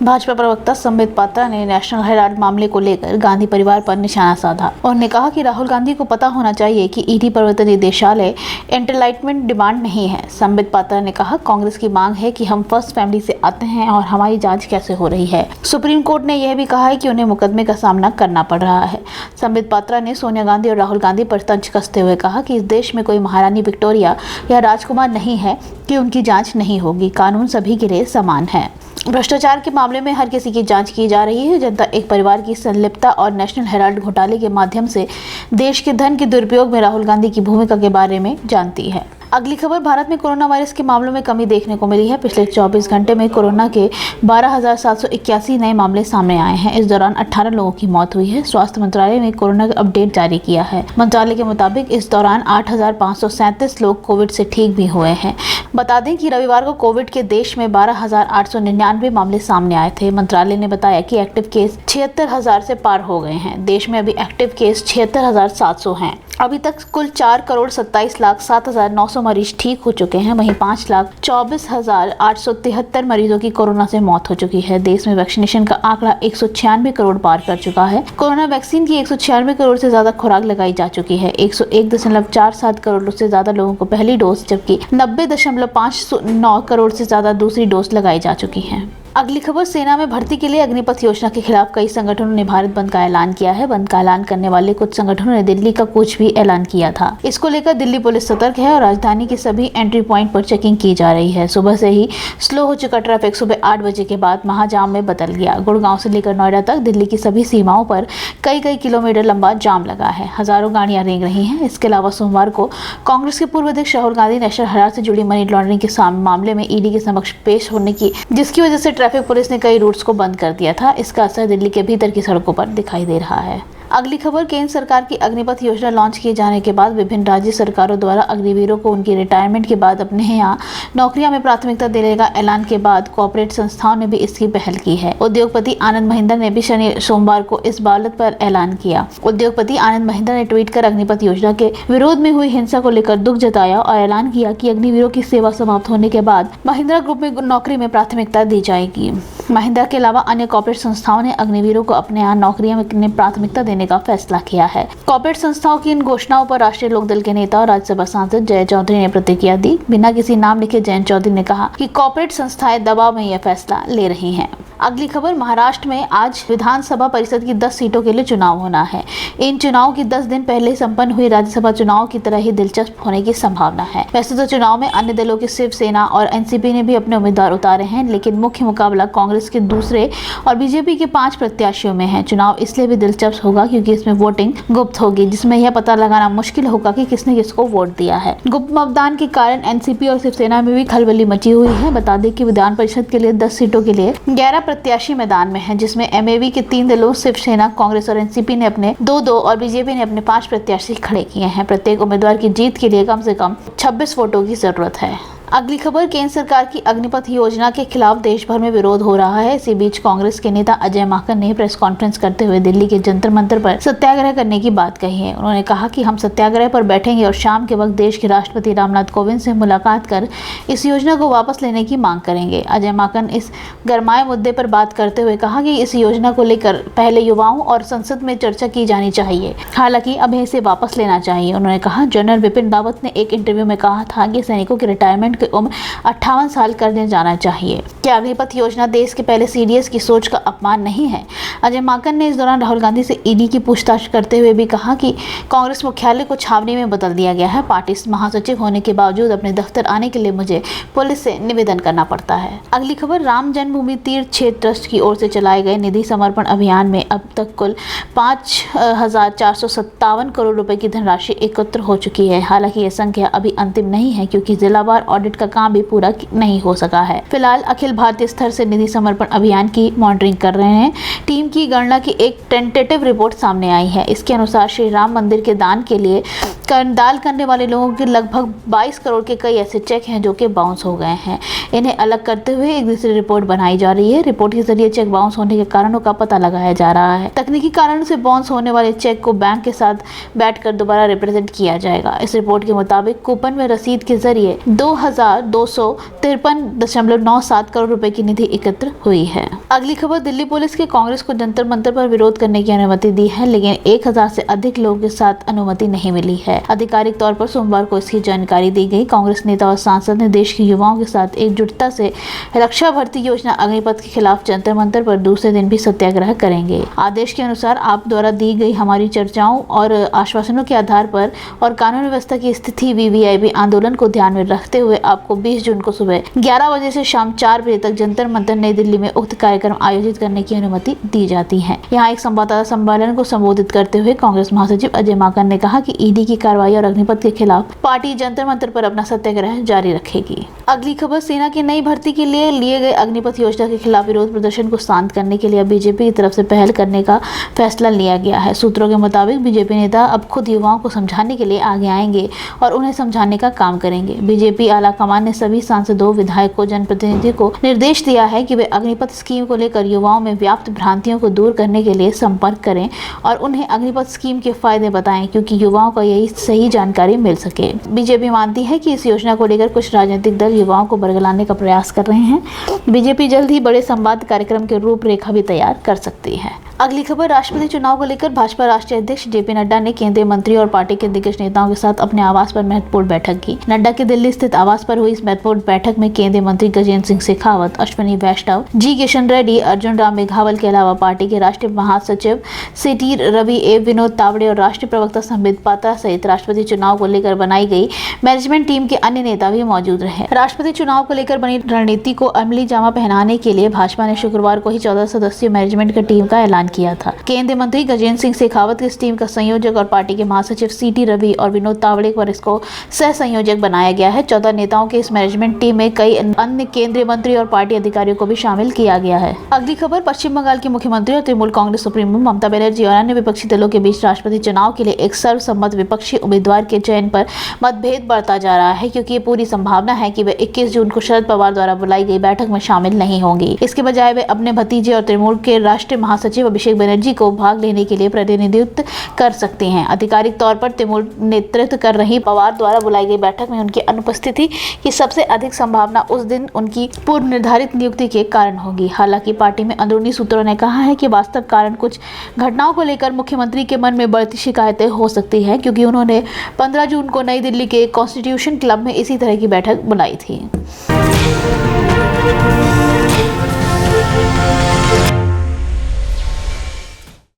भाजपा प्रवक्ता संबित पात्रा ने national Herald मामले को लेकर गांधी परिवार पर निशाना साधा। उन्होंने कहा कि राहुल गांधी को पता होना चाहिए कि ईडी प्रवर्तन निदेशालय एंटरलाइटमेंट डिमांड नहीं है। संबित पात्रा ने कहा, कांग्रेस की मांग है कि हम फर्स्ट फैमिली से आते हैं और हमारी जांच कैसे हो रही है। सुप्रीम कोर्ट ने यह भी कहा है कि उन्हें मुकदमे का सामना करना पड़ रहा है। संबित पात्रा ने सोनिया गांधी और राहुल गांधी पर तंज कसते हुए कहा कि इस देश में कोई महारानी विक्टोरिया या राजकुमार नहीं है कि उनकी जांच नहीं होगी। कानून सभी के लिए समान है। भ्रष्टाचार के मामले में हर किसी की जांच की जा रही है। जनता एक परिवार की संलिप्तता और नेशनल हेराल्ड घोटाले के माध्यम से देश के धन के दुरुपयोग में राहुल गांधी की भूमिका के बारे में जानती है। अगली खबर, भारत में कोरोना वायरस के मामलों में कमी देखने को मिली है। पिछले 24 घंटे में कोरोना के 12,781 नए मामले सामने आए हैं। इस दौरान 18 लोगों की मौत हुई है। स्वास्थ्य मंत्रालय ने कोरोना का अपडेट जारी किया है। मंत्रालय के मुताबिक इस दौरान 8,537 लोग कोविड से ठीक भी हुए हैं। बता दें कि रविवार को कोविड के देश में 12,899 मामले सामने आए थे। मंत्रालय ने बताया कि एक्टिव केस 76,000 से पार हो गए हैं। देश में अभी एक्टिव केस 76,700 हैं। अभी तक कुल 4,27,07,900 मरीज ठीक हो चुके हैं। वहीं 5,24,873 मरीजों की कोरोना से मौत हो चुकी है। देश में वैक्सीनेशन का आंकड़ा 196 करोड़ पार कर चुका है। कोरोना वैक्सीन की 196 करोड़ से ज्यादा खुराक लगाई जा चुकी है। 101.47 करोड़ से ज्यादा लोगों को पहली डोज, जबकि 90.59 करोड़ से ज्यादा दूसरी डोज लगाई जा चुकी है। अगली खबर, सेना में भर्ती के लिए अग्निपथ योजना के खिलाफ कई संगठनों ने भारत बंद का ऐलान किया है। बंद का ऐलान करने वाले कुछ संगठनों ने दिल्ली का कूच भी ऐलान किया था। इसको लेकर दिल्ली पुलिस सतर्क है और राजधानी के सभी एंट्री पॉइंट पर चेकिंग की जा रही है। सुबह से ही स्लो हो चुका ट्रैफिक सुबह 8 बजे के बाद महाजाम में बदल गया। गुड़गांव से लेकर नोएडा तक दिल्ली की सभी सीमाओं पर कई किलोमीटर लंबा जाम लगा है। हजारों गाड़ियां रेंग रही हैं। इसके अलावा सोमवार को कांग्रेस के पूर्व अध्यक्ष राहुल गांधी नेशनल हेराल्ड से जुड़ी मनी लॉन्ड्रिंग के मामले में ईडी के समक्ष पेश होने की, जिसकी वजह से ट्रैफिक पुलिस ने कई रूट्स को बंद कर दिया था। इसका असर दिल्ली के भीतर की सड़कों पर दिखाई दे रहा है। अगली खबर, केंद्र सरकार की अग्निपथ योजना लॉन्च किए जाने के बाद विभिन्न राज्य सरकारों द्वारा अग्निवीरों को उनकी रिटायरमेंट के बाद अपने यहाँ नौकरियां में प्राथमिकता देने का ऐलान के बाद कॉर्पोरेट संस्थाओं ने भी इसकी पहल की है। उद्योगपति आनंद महिंद्रा ने भी सोमवार को इस बाबत पर ऐलान किया। उद्योगपति आनंद महिंद्रा ने ट्वीट कर अग्निपथ योजना के विरोध में हुई हिंसा को लेकर दुख जताया और ऐलान किया कि अग्निवीरों की सेवा समाप्त होने के बाद महिंद्रा ग्रुप में नौकरी में प्राथमिकता दी जाएगी। महिंद्रा के अलावा अन्य कॉर्पोरेट संस्थाओं ने अग्निवीरों को अपने यहाँ नौकरियों में प्राथमिकता देने का फैसला किया है। कॉर्पोरेट संस्थाओं की इन घोषणाओं पर राष्ट्रीय लोकदल के नेता और राज्यसभा सांसद जयंत चौधरी ने प्रतिक्रिया दी। बिना किसी नाम लिखे जयंत चौधरी ने कहा कि कॉर्पोरेट संस्थाएं दबाव में यह फैसला ले रही हैं। अगली खबर, महाराष्ट्र में आज विधानसभा परिषद की 10 सीटों के लिए चुनाव होना है। इन चुनाव की 10 दिन पहले संपन्न हुई राज्यसभा चुनाव की तरह ही दिलचस्प होने की संभावना है। वैसे तो चुनाव में अन्य दलों की शिवसेना और एनसीपी ने भी अपने उम्मीदवार उतारे हैं, लेकिन मुख्य मुकाबला कांग्रेस के दूसरे और बीजेपी के 5 प्रत्याशियों में है। चुनाव इसलिए भी दिलचस्प होगा क्योंकि इसमें वोटिंग गुप्त होगी, जिसमें यह पता लगाना मुश्किल होगा कि किसने किसको वोट दिया है। गुप्त मतदान के कारण एनसीपी और शिवसेना में भी खलबली मची हुई है। बता दें कि विधान परिषद के लिए 10 सीटों के लिए 11 प्रत्याशी मैदान में हैं, जिसमें एमएवी के 3 दलों शिवसेना, कांग्रेस और एनसीपी ने अपने 2-2 और बीजेपी ने अपने 5 प्रत्याशी खड़े किए हैं। प्रत्येक उम्मीदवार की जीत के लिए कम से कम 26 वोटों की जरूरत है। अगली खबर, केंद्र सरकार की अग्निपथ योजना के खिलाफ देश भर में विरोध हो रहा है। इसी बीच कांग्रेस के नेता अजय माकन ने प्रेस कॉन्फ्रेंस करते हुए दिल्ली के जंतर मंतर पर सत्याग्रह करने की बात कही है। उन्होंने कहा कि हम सत्याग्रह पर बैठेंगे और शाम के वक्त देश के राष्ट्रपति रामनाथ कोविंद से मुलाकात कर इस योजना को वापस लेने की मांग करेंगे। अजय माकन इस गरमाए मुद्दे पर बात करते हुए कहा कि इस योजना को लेकर पहले युवाओं और संसद में चर्चा की जानी चाहिए, हालांकि अब इसे वापस लेना चाहिए। उन्होंने कहा, जनरल बिपिन रावत ने एक इंटरव्यू में कहा था कि सैनिकों की रिटायरमेंट की उम्र 58 साल कर दिया जाना चाहिए। क्या अग्निपथ योजना देश के पहले सीडीएस की सोच का अपमान नहीं है? अजय माकन ने इस दौरान राहुल गांधी से ईडी की पूछताछ करते हुए भी कहा कि कांग्रेस मुख्यालय को छावनी में बदल दिया गया है। पार्टी महासचिव होने के बावजूद अपने दफ्तर आने के लिए मुझे पुलिस से निवेदन करना पड़ता है। अगली खबर, राम जन्मभूमि तीर्थ क्षेत्र ट्रस्ट की ओर से चलाए गए निधि समर्पण अभियान में अब तक कुल 5,457 करोड़ रुपए की धनराशि एकत्र हो चुकी है। हालांकि यह संख्या अभी अंतिम नहीं है क्योंकि जिलावार ऑडिट का काम भी पूरा नहीं हो सका है। फिलहाल अखिल भारतीय स्तर से निधि समर्पण अभियान की मॉनिटरिंग कर रहे हैं। टीम की गणना की एक टेंटेटिव रिपोर्ट सामने आई है। इसके अनुसार श्री राम मंदिर के दान के लिए दान करने वाले लोगों के लगभग 22 करोड़ के कई ऐसे चेक हैं जो कि बाउंस हो गए हैं। इन्हें अलग करते हुए एक दूसरी रिपोर्ट बनाई जा रही है। रिपोर्ट के जरिए चेक बाउंस होने के कारणों का पता लगाया जा रहा है। तकनीकी कारण से बाउंस होने वाले चेक को बैंक के साथ बैठकर दोबारा रिप्रेजेंट किया जाएगा। इस रिपोर्ट के मुताबिक कूपन में रसीद के जरिए 2000 1,253.97 करोड़ रुपए की निधि एकत्र हुई है। अगली खबर, दिल्ली पुलिस के कांग्रेस को जंतर मंतर पर विरोध करने की अनुमति दी है, लेकिन 1000 से अधिक लोगों के साथ अनुमति नहीं मिली है। आधिकारिक तौर पर सोमवार को इसकी जानकारी दी गई। कांग्रेस नेता और सांसद ने देश के युवाओं के साथ एकजुटता से रक्षा भर्ती योजना अग्निपथ के खिलाफ जंतर मंतर पर दूसरे दिन भी सत्याग्रह करेंगे। आदेश के अनुसार आप द्वारा दी गई हमारी चर्चाओं और आश्वासनों के आधार पर और कानून व्यवस्था की स्थिति वीवीआईपी आंदोलन को ध्यान में रखते हुए आपको 20 जून को सुबह 11 बजे से शाम 4 बजे तक जंतर मंतर नई दिल्ली में उक्त कार्यक्रम आयोजित करने की अनुमति दी जाती है। यहाँ एक संवाददाता सम्मेलन को संबोधित करते हुए कांग्रेस महासचिव अजय माकन ने कहा कि ईडी की कार्रवाई और अग्निपथ के खिलाफ पार्टी जंतर मंतर पर अपना सत्याग्रह जारी रखेगी। अगली खबर, सेना की नई भर्ती के लिए गए अग्निपथ योजना के खिलाफ विरोध प्रदर्शन को शांत करने के लिए बीजेपी की तरफ से पहल करने का फैसला लिया गया है। सूत्रों के मुताबिक बीजेपी नेता अब खुद युवाओं को समझाने के लिए आगे आएंगे और उन्हें समझाने का काम करेंगे। बीजेपी आला कमान ने सभी सांसदों, विधायकों, जनप्रतिनिधियों को निर्देश दिया है कि वे अग्निपथ स्कीम को लेकर युवाओं में व्याप्त भ्रांतियों को दूर करने के लिए संपर्क करें और उन्हें अग्निपथ स्कीम के फायदे बताएं, क्योंकि युवाओं को यही सही जानकारी मिल सके। बीजेपी मानती है कि इस योजना को लेकर कुछ राजनीतिक दल युवाओं को बरगलाने का प्रयास कर रहे हैं। बीजेपी जल्द ही बड़े संवाद कार्यक्रम के रूपरेखा भी तैयार कर सकती है। अगली खबर, राष्ट्रपति चुनाव को लेकर भाजपा राष्ट्रीय अध्यक्ष जेपी नड्डा ने केंद्रीय मंत्री और पार्टी के दिग्गज नेताओं के साथ अपने आवास पर महत्वपूर्ण बैठक की। नड्डा के दिल्ली स्थित आवास पर हुई इस महत्वपूर्ण बैठक में केंद्रीय मंत्री गजेंद्र सिंह शेखावत, अश्विनी वैष्णव, जी किशन रेड्डी, अर्जुन राम मेघवाल के अलावा पार्टी के राष्ट्रीय महासचिव सीटी रवि, विनोद तावड़े और राष्ट्रीय प्रवक्ता संबित पात्रा सहित राष्ट्रपति चुनाव को लेकर बनाई गई मैनेजमेंट टीम के अन्य नेता भी मौजूद रहे। राष्ट्रपति चुनाव को लेकर बनी रणनीति को अमली जामा पहनाने के लिए भाजपा ने शुक्रवार को ही 14 सदस्यीय मैनेजमेंट की टीम का ऐलान किया था। केंद्रीय मंत्री गजेंद्र सिंह शेखावत की इस टीम का संयोजक और पार्टी के महासचिव सीटी रवि और विनोद तावड़े पर इसको सह संयोजक बनाया गया है। 14 नेताओं की इस मैनेजमेंट टीम में कई अन्य केंद्रीय मंत्री और पार्टी अधिकारियों को भी शामिल किया गया है। अगली खबर, पश्चिम बंगाल की मुख्यमंत्री और तृणमूल कांग्रेस सुप्रीमो ममता बनर्जी और अन्य विपक्षी दलों के बीच राष्ट्रपति चुनाव के लिए एक सर्वसम्मत विपक्षी उम्मीदवार के चयन पर मतभेद बढ़ता जा रहा है, क्योंकि ये पूरी संभावना है कि वे 21 जून को शरद पवार द्वारा बुलाई गई बैठक में शामिल नहीं होंगी। इसके बजाय वे अपने भतीजे और तृणमूल के राष्ट्रीय महासचिव अभिषेक बनर्जी को भाग लेने के लिए प्रतिनिधित्व कर सकते हैं। आधिकारिक तौर पर तृणमूल नेतृत्व कर रही पवार द्वारा बुलाई गई बैठक में उनकी अनुपस्थिति की सबसे अधिक संभावना उस दिन उनकी पूर्व निर्धारित नियुक्ति के कारण होगी। हालांकि पार्टी में अंदरूनी सूत्रों ने कहा है कि वास्तव कारण कुछ घटनाओं को लेकर मुख्यमंत्री के मन में बढ़ती शिकायतें हो सकती है, क्योंकि उन्होंने 15 जून को नई दिल्ली के कॉन्स्टिट्यूशन क्लब में इसी तरह की बैठक बुलाई थी।